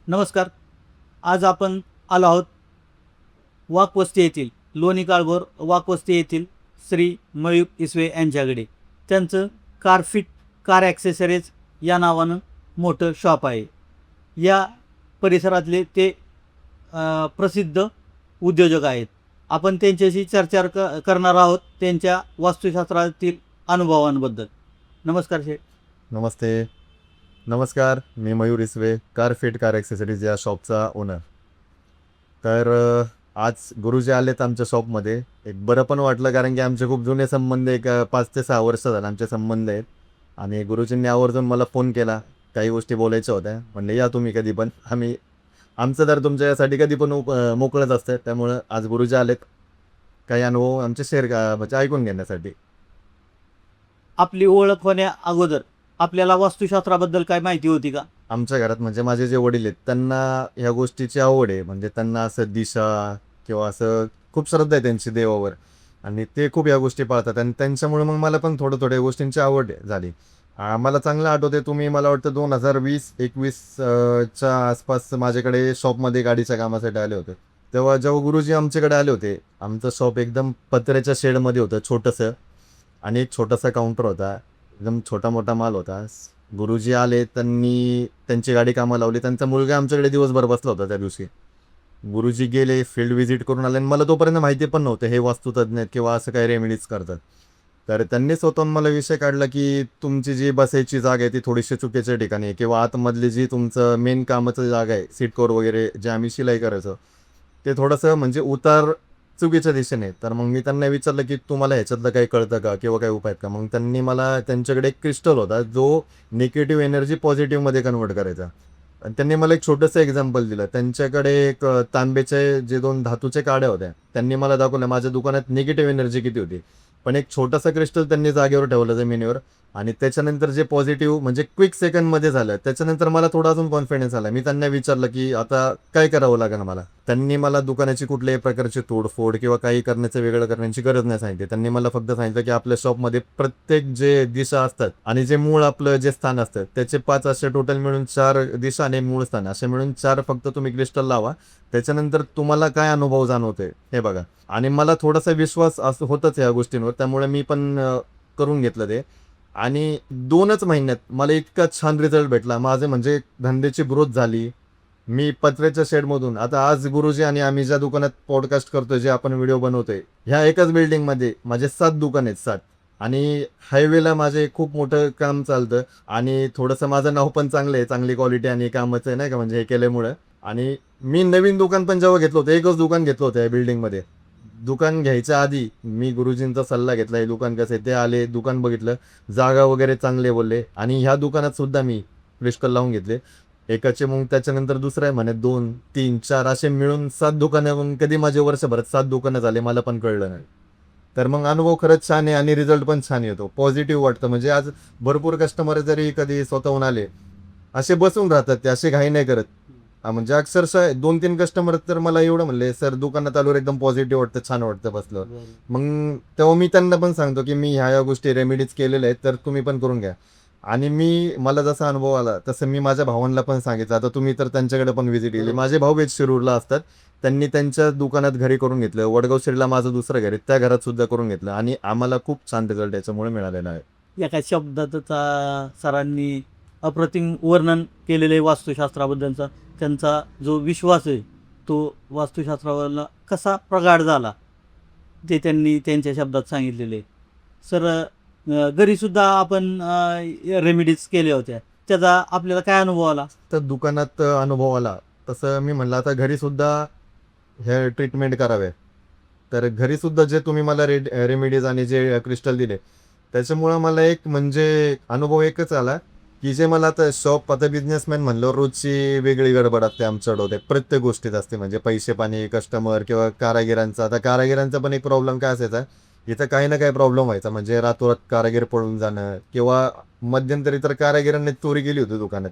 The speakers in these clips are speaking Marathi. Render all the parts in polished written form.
नमस्कार. आज आपण आलो आहोत वाकवस्ती येथील लोणी काळभोर वाकवस्ती येथील श्री मयूर इसवे यांच्याकडे. त्यांचं कारफिट कार ॲक्सेसरीज या नावानं मोठं शॉप आहे. या परिसरातले ते प्रसिद्ध उद्योजक आहेत. आपण त्यांच्याशी चर्चा करणार आहोत त्यांच्या वास्तुशास्त्रातील अनुभवांबद्दल. नमस्कार शेठ. नमस्ते. नमस्कार, मी मयूर इसवे, कारफिट कार ॲक्सेसरीज या शॉपचा ओनर. तर आज गुरुजी आलेत आमच्या शॉपमध्ये. एक बरं पण वाटलं, कारण की आमचे खूप जुने संबंध, एक 5 ते 6 वर्ष झाले आमचे संबंध आहेत. आणि गुरुजींनी आवर्जून मला फोन केला, काही गोष्टी बोलायच्या होत्या. म्हणले या तुम्ही कधी पण, आमचं तर तुमच्या यासाठी कधी पण मोकळंच असतं. त्यामुळं आज गुरुजी आलेत काही अनुभव आमचे शेअर म्हणजे ऐकून घेण्यासाठी. आपली ओळख होण्या अगोदर आपल्याला वास्तुशास्त्राबद्दल काय माहिती होती का? आमच्या घरात म्हणजे माझे जे वडील आहेत त्यांना ह्या गोष्टीची आवड आहे. म्हणजे त्यांना असं दिशा किंवा असं खूप श्रद्धा आहे त्यांची देवावर, आणि ते खूप या गोष्टी पाळतात. आणि त्यांच्यामुळे मग मला पण थोड्या गोष्टींची आवड झाली. मला चांगलं आठवते, तुम्ही मला वाटतं 2020-21 च्या आसपास माझ्याकडे शॉपमध्ये गाडीच्या कामासाठी आले होते. तेव्हा जेव्हा गुरुजी आमच्याकडे आले होते, आमचं शॉप एकदम पत्र्याच्या शेडमध्ये होतं छोटंसं, आणि एक छोटासा काउंटर होता. एकदम छोटा मोठा माल होता. गुरुजी आले, त्यांनी त्यांची गाडी कामाला लावली. त्यांचा मुलगा आमच्याकडे दिवसभर बसला होता त्या दिवशी. गुरुजी गेले, फील्ड व्हिजिट करून आले, आणि मला तोपर्यंत माहिती पण नव्हतं हे वास्तुतज्ञ आहेत किंवा असं काही रेमेडीज करतात. तर त्यांनी स्वतःहून मला विषय काढला की तुमची जी बसायची जागा आहे ती थोडीशी चुकीच्या ठिकाणी आहे, किंवा आतमधली जी तुमचं मेन कामाचं जागा आहे, सीट कवर वगैरे जे आम्ही शिलाई करायचो, ते थोडंसं म्हणजे उतार चुकीच्या दिशेने. तर मग मी त्यांना विचारलं की तुम्हाला ह्याच्यातलं काही कळतं का किंवा काही उपाय आहेत का. मग त्यांनी मला, त्यांच्याकडे एक क्रिस्टल होता जो निगेटिव्ह एनर्जी पॉझिटिव्हमध्ये कन्वर्ट करायचा. आणि त्यांनी मला एक छोटंसं एक्झाम्पल दिलं. त्यांच्याकडे एक तांब्याचे जे 2 धातूचे काड्या होत्या, त्यांनी मला दाखवल्या माझ्या दुकानात निगेटिव्ह एनर्जी किती होती. पण एक छोटासा क्रिस्टल त्यांनी जागेवर ठेवलं जमिनीवर, आणि त्याच्यानंतर जे पॉझिटिव्ह म्हणजे क्विक सेकंडमध्ये झालं. त्याच्यानंतर मला थोडा अजून कॉन्फिडन्स आला. मी त्यांना विचारलं की आता काय करावं लागेल मला. त्यांनी मला दुकानाची कुठल्याही प्रकारची तोडफोड किंवा काही करण्याचं, वेगळं करण्याची गरज नाही सांगितली. त्यांनी मला फक्त सांगितलं की आपल्या शॉपमध्ये प्रत्येक जे दिशा असतात आणि जे मूळ आपलं जे स्थान असतं त्याचे 5 असे टोटल मिळून 4 दिशा आणि मूळ स्थान असे मिळून 4 फक्त तुम्ही क्रिस्टल लावा. त्याच्यानंतर तुम्हाला काय अनुभव जाणवते हे बघा. आणि मला थोडासा विश्वास असं होतच या गोष्टींवर, त्यामुळे मी पण करून घेतलं ते. आणि 2च महिन्यात मला इतका छान रिझल्ट भेटला. माझे म्हणजे धंद्याची ग्रोथ झाली. मी पत्र्याच्या शेडमधून, आता आज गुरुजी आणि आम्ही ज्या दुकानात पॉडकास्ट करतोय, जे आपण व्हिडिओ बनवतोय, ह्या एकाच बिल्डिंगमध्ये माझे 7 दुकान आहेत, 7. आणि हायवेला माझे खूप मोठं काम चालतं, आणि थोडंसं माझं नाव पण चांगलं आहे, चांगली क्वालिटी आणि कामाचं आहे नाही का, म्हणजे हे केल्यामुळं. आणि मी नवीन दुकान पण जेव्हा घेतलं होतं, एकच दुकान घेतलं होतं या बिल्डिंगमध्ये. दुकान घ्यायच्या आधी मी गुरुजींचा सल्ला घेतला, हे दुकान कसं आहे. ते आले, दुकान बघितलं, जागा वगैरे चांगले बोलले, आणि ह्या दुकानात सुद्धा मी क्रिस्टल लावून घेतले. एकाचे, मग त्याच्यानंतर दुसरं आहे म्हणे, 2, 3, 4 असे मिळून 7 दुकानं. मग कधी माझे वर्षभरात 7 दुकानं झाले मला पण कळलं नाही. तर मग अनुभव खरंच छान आहे, आणि रिझल्ट पण छान येतो, पॉझिटिव्ह वाटतं. म्हणजे आज भरपूर कस्टमर जरी कधी स्वतःहून आले, असे बसून राहतात, ते असे घाई नाही करत. म्हणजे अक्षरशः 2-3 कस्टमर तर मला एवढं म्हणले, सर दुकानात आल्यावर एकदम पॉझिटिव्ह वाटतं, छान वाटतं बसलं. मग तेव्हा मी त्यांना पण सांगतो की मी ह्या गोष्टी रेमेडीज केलेल्या आहेत, तर तुम्ही पण करून घ्या. आणि मला जसा अनुभव आला तसं मी माझ्या भावांना पण सांगितलं. आता तुम्ही तर त्यांच्याकडे पण व्हिजिट केली. माझे भाऊ वेज शिरूरला असतात, त्यांनी त्यांच्या दुकानात घरी करून घेतलं. वडगाव शिरला माझं दुसरं घर आहे, त्या घरात सुद्धा करून घेतलं, आणि आम्हाला खूप छान रिझल्ट याच्यामुळे मिळालेला आहे. एका शब्दातचा सरांनी अप्रतिम वर्णन केलेलं आहे वास्तुशास्त्राबद्दलचा. त्यांचा जो विश्वास आहे तो वास्तुशास्त्रावरला कसा प्रगाढ झाला ते त्यांनी त्यांच्या शब्दात सांगितलेले. सर, घरीसुद्धा आपण रेमेडीज केल्या होत्या, त्याचा आपल्याला काय अनुभव आला? तर दुकानात अनुभव आला, तसं मी म्हणलं आता घरीसुद्धा हे ट्रीटमेंट करावे. तर घरीसुद्धा जे तुम्ही मला रेमेडीज आणि जे क्रिस्टल दिले, त्याच्यामुळं मला एक म्हणजे अनुभव एकच आला की जे मला आता शॉप, आता बिझनेसमॅन म्हणलं, रोजची वेगळी गडबड असते आमच्याकडं, होते प्रत्येक गोष्टीत असते. म्हणजे पैसे पाणी, कस्टमर किंवा कारागिरांचा. आता कारागिरांचा पण एक प्रॉब्लेम काय असायचा, इथं काही ना काही प्रॉब्लेम व्हायचा. म्हणजे रातोरात कारागीर पळून जाणं, किंवा मध्यंतरी तर कारागिरांनी चोरी केली होती दुकानात,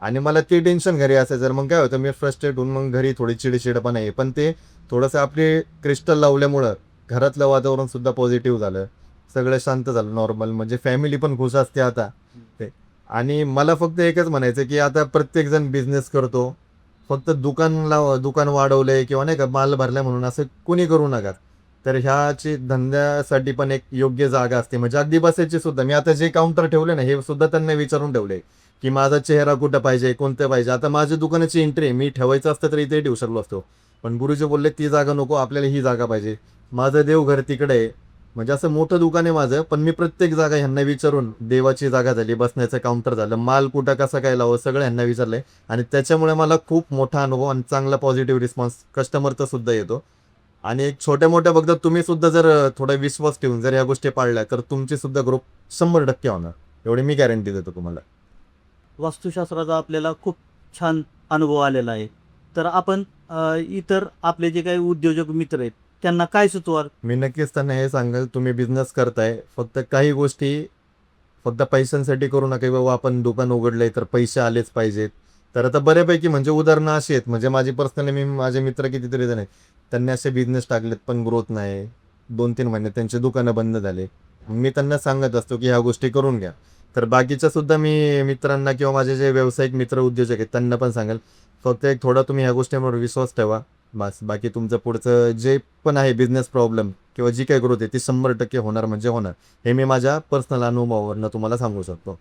आणि मला ते टेन्शन घरी असायचं. मग काय होतं, मी फ्रस्ट्रेट होऊन मग घरी थोडी चिडचिडपणा आहे. पण ते थोडंसं आपले क्रिस्टल लावल्यामुळं घरातलं वातावरण सुद्धा पॉझिटिव्ह झालं, सगळं शांत झालं, नॉर्मल. म्हणजे फॅमिली पण खुश असते आता ते. आणि मला फक्त एकच म्हणायचं की आता प्रत्येकजण बिझनेस करतो, फक्त दुकान वाढवलंय किंवा नाही का माल भरलाय म्हणून असं कोणी करू नका. तर ह्याची धंद्यासाठी पण एक योग्य जागा असते, म्हणजे अगदी बसायची सुद्धा. मी आता जे काउंटर ठेवले ना, हे सुद्धा त्यांना विचारून ठेवले की माझा चेहरा कुठं पाहिजे, कोणतं पाहिजे. आता माझ्या दुकानाची एंट्री आहे, मी ठेवायचं असतं तर इथे ठेवू शकलो असतो, पण गुरुजी बोलले ती जागा नको, आपल्याला ही जागा पाहिजे. माझं देवघर तिकडे आहे, म्हणजे असं मोठं दुकान आहे माझं, पण मी प्रत्येक जागा ह्यांना विचारून, देवाची जागा झाली, बसण्याचं काउंटर झालं, माल कुठं कसा काय लावं, सगळं ह्यांना विचारलंय. आणि त्याच्यामुळे मला खूप मोठा अनुभव आणि चांगला पॉझिटिव्ह रिस्पॉन्स कस्टमरचा सुद्धा येतो. आणि एक छोट्या मोठ्या बघता तुम्ही सुद्धा जर थोडा विश्वास ठेवून जर या गोष्टी पाळल्या तर तुमची सुद्धा ग्रोथ 100% होणार, एवढी मी गॅरंटी देतो तुम्हाला. वास्तुशास्त्राचा आपल्याला खूप छान अनुभव आलेला आहे. तर आपण इतर आपले जे काही उद्योजक मित्र आहेत त्यांना काय सुचवाल? मी नक्कीच त्यांना हे सांगेल, तुम्ही बिझनेस करताय, फक्त काही गोष्टी फक्त पैशांसाठी करू नका, बाबा आपण दुकान उघडलंय तर पैसे आलेच पाहिजेत. तर आता बऱ्यापैकी म्हणजे उदाहरणं अशी आहेत, म्हणजे माझी पर्सनली, मी माझे मित्र कितीतरी जण आहेत, त्यांनी असे बिझनेस टाकलेत पण ग्रोथ नाही, 2-3 महिन्यात त्यांचे दुकानं बंद झाले. मी त्यांना सांगत असतो की ह्या गोष्टी करून घ्या. तर बाकीच्या सुद्धा मी मित्रांना किंवा माझे जे व्यावसायिक मित्र उद्योजक आहेत त्यांना पण सांगेल, फक्त एक थोडा तुम्ही ह्या गोष्टींवर विश्वास ठेवा, बस. बाकी तुमचं पुढचं जे पण आहे बिझनेस प्रॉब्लेम किंवा जी काही ग्रोथ आहे ती 100% होणार म्हणजे होणार. हे मी माझ्या पर्सनल अनुभवावरनं तुम्हाला सांगू शकतो.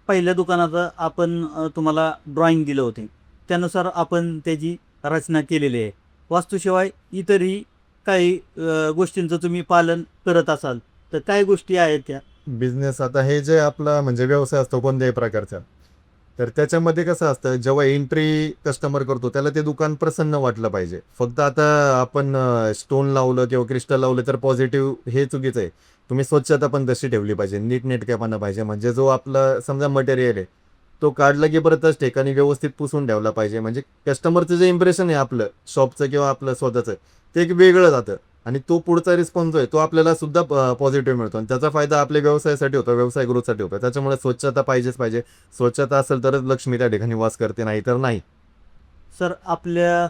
पहिल्या दुकानाचं आपण तुम्हाला ड्रॉइंग दिलं होते, त्यानुसार आपण त्याची रचना केलेली आहे. वास्तूशिवाय इतरही काही गोष्टींचं तुम्ही पालन करत असाल तर काय गोष्टी आहेत त्या? बिझनेस, आता हे जे आपला म्हणजे व्यवसाय असतो कोणत्याही प्रकारचा, तर त्याच्यामध्ये कसं असतं, जेव्हा एंट्री कस्टमर करतो त्याला ते दुकान प्रसन्न वाटलं पाहिजे. फक्त आता आपण स्टोन लावलं किंवा क्रिस्टल लावलं तर पॉझिटिव्ह हे चुकीचं आहे. तुम्ही स्वच्छता पण तशी ठेवली पाहिजे, नीटनेटकेपणा पाहिजे. म्हणजे जो आपला समजा मटेरियल आहे तो काढला की परत त्याच ठिकाणी व्यवस्थित पुसून ठेवला पाहिजे. म्हणजे कस्टमरचं जे इम्प्रेशन आहे आपलं शॉपचं किंवा आपलं स्वतःचं, ते एक वेगळं जातं. आणि तो पुढचा रिस्पॉन्स जो आहे तो आपल्याला सुद्धा पॉझिटिव्ह मिळतो आणि त्याचा फायदा आपल्या व्यवसायासाठी होतो, व्यवसाय ग्रोथसाठी होतो. त्याच्यामुळे स्वच्छता पाहिजेच पाहिजे. स्वच्छता असेल तरच लक्ष्मी त्या ठिकाणी वास करते, नाही तर नाही. सर, आपल्या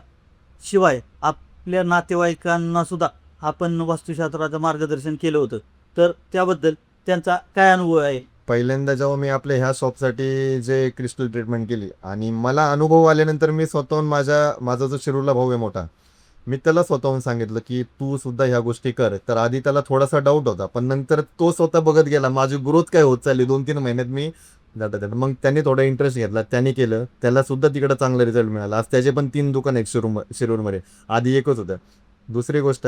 शिवाय आपल्या नातेवाईकांना सुद्धा आपण वास्तुशास्त्राचं मार्गदर्शन केलं होतं, तर त्याबद्दल त्यांचा काय अनुभव आहे? पहिल्यांदा जेव्हा मी आपल्या ह्या शॉपसाठी जे क्रिस्टल ट्रीटमेंट केली आणि मला अनुभव आल्यानंतर मी स्वतःहून माझा जो शिरूरला भाऊ आहे मोठा, मी त्याला स्वतःहून सांगितलं की तू सुद्धा ह्या गोष्टी कर. तर आधी त्याला थोडासा डाऊट होता, पण नंतर तो स्वतः बघत गेला माझी ग्रोथ काय होत चालली 2-3 महिन्यात. मी जाता मग त्यांनी थोडा इंटरेस्ट घेतला, त्यांनी केलं, त्याला सुद्धा तिकडे चांगला रिझल्ट मिळाला. आज त्याचे पण 3 दुकान आहेत शिरूरमध्ये, आधी एकच होतं. दुसरी गोष्ट,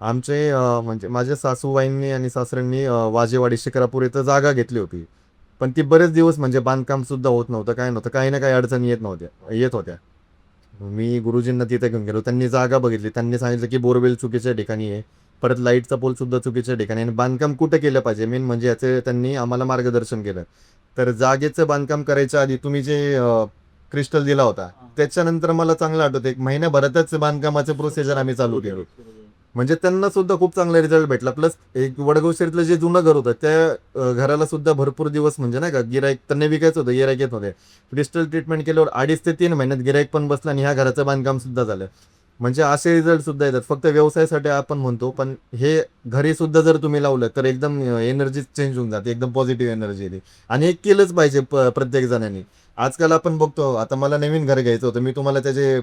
आमचे म्हणजे माझ्या सासूबाईंनी आणि सासऱ्यांनी वाजेवाडी शिक्रापूर इथं जागा घेतली होती, पण ती बरेच दिवस म्हणजे बांधकाम सुद्धा होत नव्हतं, काय नव्हतं, काही ना काही अडचणी येत होत्या. मी गुरुजींना तिथे घेऊन गेलो, त्यांनी जागा बघितली, त्यांनी सांगितलं की बोरवेल चुकीच्या ठिकाणी आहे, परत लाईटचा पोल सुद्धा चुकीच्या ठिकाणी आहे आणि बांधकाम कुठं केलं पाहिजे मेन म्हणजे याचे त्यांनी आम्हाला मार्गदर्शन केलं. तर जागेचं बांधकाम करायच्या आधी तुम्ही जे क्रिस्टल दिला होता त्याच्यानंतर मला चांगलं आठवतं, 1 महिन्याभरातच बांधकामाचं प्रोसिजर आम्ही चालू केलं. म्हणजे त्यांना सुद्धा खूप चांगला रिझल्ट भेटला. प्लस एक वडगाव शहरातलं जे जुनं घर होतं त्या घराला सुद्धा भरपूर दिवस म्हणजे नाही का गिराईक, त्यांना विकायचं होतं, गिराईक येत होते. क्रिस्टल ट्रीटमेंट केल्यावर 2.5 ते 3 महिन्यात गिराईक पण बसलं आणि ह्या घराचं बांधकाम सुद्धा झालं. म्हणजे असे रिझल्ट सुद्धा येतात. फक्त व्यवसायासाठी आपण म्हणतो, पण हे घरी सुद्धा जर तुम्ही लावलं तर एकदम एनर्जी चेंज होऊन जाते, एकदम पॉझिटिव्ह एनर्जी येते. आणि हे केलंच पाहिजे प्रत्येक जणांनी. आजकाल आपण बघतो, आता मला नवीन घर घ्यायचं होतं, मी तुम्हाला त्याचे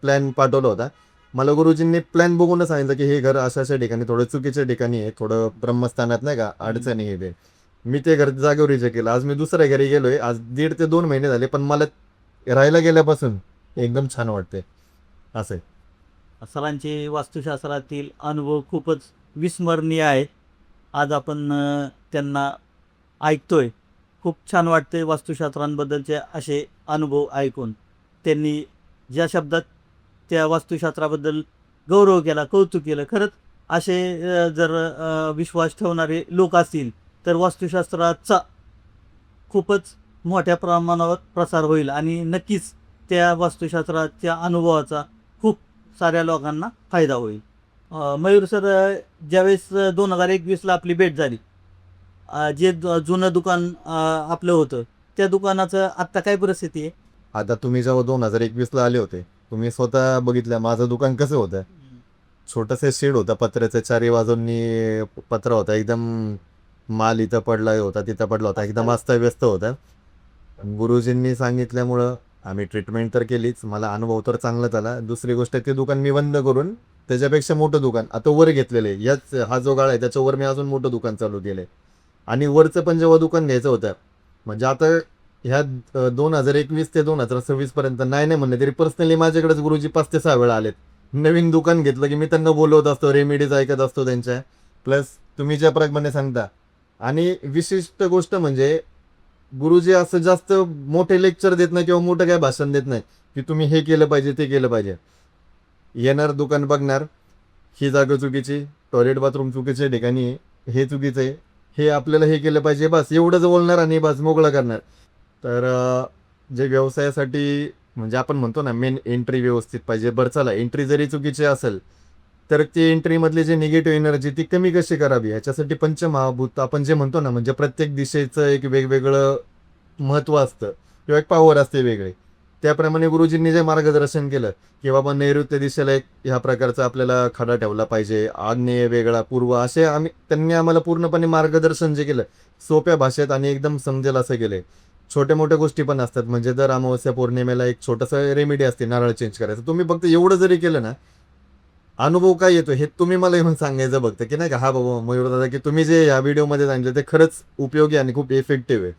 प्लॅन पाठवला होता. मला गुरुजींनी प्लॅन बघूनच सांगितलं की हे घर अशा अशा ठिकाणी, थोडं चुकीच्या ठिकाणी आहे, थोडं ब्रह्मस्थानात नाही का अडचणी आहे ते. मी ते घर जागेवर रिजेक्ट केलं. आज मी दुसऱ्या घरी गेलोय, आज 1.5 ते 2 महिने झाले, पण मला राहायला गेल्यापासून एकदम छान वाटते. असं आहे. सरांचे वास्तुशास्त्रातील अनुभव खूपच विस्मरणीय आहेत. आज आपण त्यांना ऐकतोय. खूप छान वाटते वास्तुशास्त्रांबद्दलचे असे अनुभव ऐकून. त्यांनी ज्या शब्दात त्या वास्तुशास्त्राबद्दल गौरव केला, कौतुक केलं, खरंच असे जर विश्वास ठेवणारे लोक असतील तर वास्तुशास्त्राचा खूपच मोठ्या प्रमाणावर प्रसार होईल आणि नक्कीच त्या वास्तुशास्त्राच्या अनुभवाचा खूप साऱ्या लोकांना फायदा होईल. मयूर सर, ज्यावेळेस 2021ला आपली भेट झाली, जे जुनं दुकान आपलं होतं त्या दुकानाचं आत्ता काय परिस्थिती आहे? आता तुम्ही जेव्हा 2021ला आले होते, तुम्ही स्वतः बघितलं माझं दुकान कसं होतं. छोटंसं शेड होता पत्र्याचं, चारी बाजूंनी पत्रा होता, एकदम माल इथं पडला होता, तिथं पडला होता, एकदम अस्ताव्यस्त होता. गुरुजींनी सांगितल्यामुळं आम्ही ट्रीटमेंट तर केलीच, मला अनुभव तर चांगलाच आला. दुसरी गोष्ट ते दुकान मी बंद करून त्याच्यापेक्षा मोठं दुकान आता वर घेतलेलं आहे. याच हा जो गाळा आहे त्याच्यावर मी अजून मोठं दुकान चालू केलं आहे. आणि वरचं पण जेव्हा दुकान घ्यायचं होतं, म्हणजे आता ह्या 2021 ते 2026 पर्यंत नाही नाही म्हणलं तरी पर्सनली माझ्याकडेच गुरुजी 5 ते 6 वेळा आलेत. नवीन दुकान घेतलं की मी त्यांना बोलवत असतो, रेमेडीज ऐकत असतो त्यांच्या. प्लस तुम्ही ज्या प्रमाणे सांगता, आणि विशिष्ट गोष्ट म्हणजे गुरुजी असं जास्त मोठे लेक्चर देत नाही किंवा मोठं काय भाषण देत नाही की तुम्ही हे केलं पाहिजे ते केलं पाहिजे. येणार दुकान बघणार, ही जागा चुकीची, टॉयलेट बाथरूम चुकीच्या ठिकाणी आहे, हे चुकीचं आहे, हे आपल्याला हे केलं पाहिजे, बस एवढंच बोलणार आणि बस मोकळं करणार. तर जे व्यवसायासाठी म्हणजे आपण म्हणतो ना मेन एंट्री व्यवस्थित पाहिजे. बरं चला एंट्री जरी चुकीची असेल तर ती एंट्रीमधली जी निगेटिव्ह एनर्जी ती कमी कशी करावी ह्याच्यासाठी पंचमहाभूत आपण जे म्हणतो ना, म्हणजे प्रत्येक दिशेचं एक वेगवेगळं महत्त्व असतं किंवा एक पॉवर असते वेगळी. त्याप्रमाणे गुरुजींनी जे मार्गदर्शन केलं की बाबा नैऋत्य दिशेला एक ह्या प्रकारचा आपल्याला खडा ठेवला पाहिजे, आग्नेय वेगळा, पूर्व, असे त्यांनी आम्हाला पूर्णपणे मार्गदर्शन जे केलं सोप्या भाषेत आणि एकदम समजेल असं केलंय. छोट्या मोठ्या गोष्टी पण असतात, म्हणजे दर अमावस्या पौर्णिमेला एक छोटंसं रेमेडी असते नारळ चेंज करायचं. तुम्ही फक्त एवढं जरी केलं ना, अनुभव काय येतो हे तुम्ही मला येऊन सांगायचं फक्त की नाही का, हा बाबा मयूर दादा की तुम्ही जे या व्हिडिओमध्ये सांगितलं ते खरंच उपयोगी आणि खूप इफेक्टिव्ह आहे.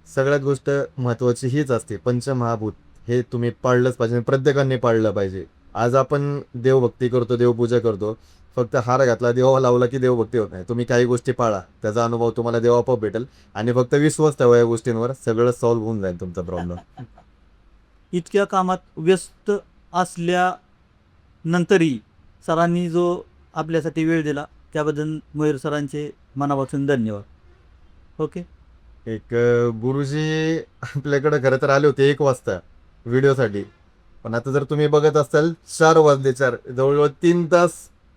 सगळ्यात गोष्ट महत्त्वाची हीच असते, पंचमहाभूत हे तुम्ही पाळलंच पाहिजे, प्रत्येकाने पाळलं पाहिजे. आज आपण देवभक्ती करतो, देवपूजा करतो, फक्त हार घातला देवाला लावला की देवभक्ती होत नाही. तुम्ही काही गोष्टी पाळा, त्याचा अनुभव तुम्हाला देवापोआप भेटेल आणि फक्त विश्वास ठेवा या गोष्टींवर, सगळं सॉल्व्ह होऊन जाईल तुमचा प्रॉब्लेम. इतक्या कामात व्यस्त असल्यानंतरही सरांनी जो आपल्यासाठी वेळ दिला त्याबद्दल मयूर सरांचे मनापासून धन्यवाद. ओके. एक गुरुजी आपल्याकडे खरं तर आले होते 1 वाजता व्हिडिओसाठी, पण आता जर तुम्ही बघत असाल 4 वाजले, 4 जवळजवळ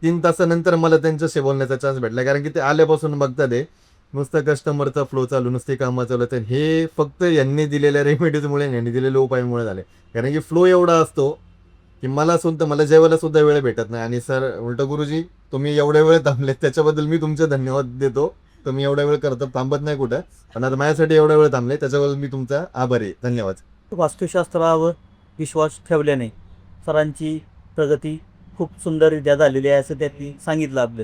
3 तासानंतर मला त्यांच्याशी बोलण्याचा चान्स भेटला. कारण की ते आल्यापासून बघता ते नुसतं कस्टमरचा फ्लो चालू, नुसती कामं चालू, तर हे फक्त यांनी दिलेल्या रेमेडीजमुळे, यांनी दिलेल्या उपायामुळे झाले. कारण की फ्लो एवढा असतो की मला जेवायला सुद्धा वेळ भेटत नाही. आणि सर उलट गुरुजी तुम्ही एवढ्या वेळ थांबले त्याच्याबद्दल मी तुमचे धन्यवाद देतो. तुम्ही एवढा वेळ करता, थांबत नाही कुठं, पण आता माझ्यासाठी एवढा वेळ थांबले त्याच्याबद्दल मी तुमचा आभारी आहे. धन्यवाद. वास्तुशास्त्रावर विश्वास ठेवल्याने सरांची प्रगती खूप सुंदररित्या झालेली आहे असं त्यांनी सांगितलं आपलं.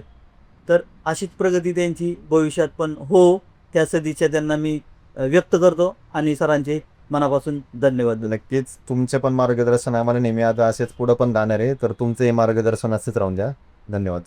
तर अशीच प्रगती त्यांची भविष्यात पण हो, त्या सदिच्छा त्यांना मी व्यक्त करतो आणि सरांचे मनापासून धन्यवाद. नक्कीच तुमचे पण मार्गदर्शन आम्हाला नेहमी आता असेच पुढं पण राहणार आहे, तर तुमचं हे मार्गदर्शन असेच राहून द्या. धन्यवाद.